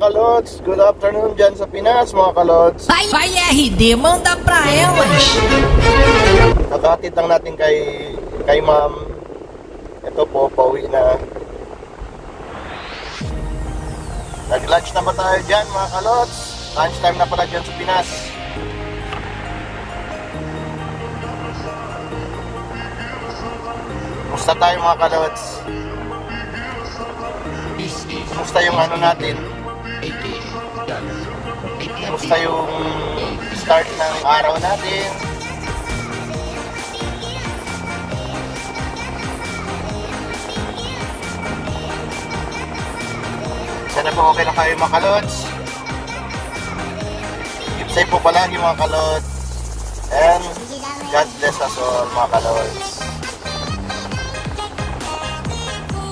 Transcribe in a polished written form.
kalods. Good afternoon dyan sa Pinas mga kalods. Vai RD, manda pra elas. Kakatid lang natin kay ma'am. Ito po, pauwi na. Nag-lunch na ba tayo dyan mga kalods? Lunch time na pala dyan sa Pinas. Kumusta tayo mga kalods? Kumusta yung ano natin? Kumusta yung start ng araw natin? Sana po okay lang kayo mga kalods. Keep safe po palagi mga kalods. And God bless us all mga kalods.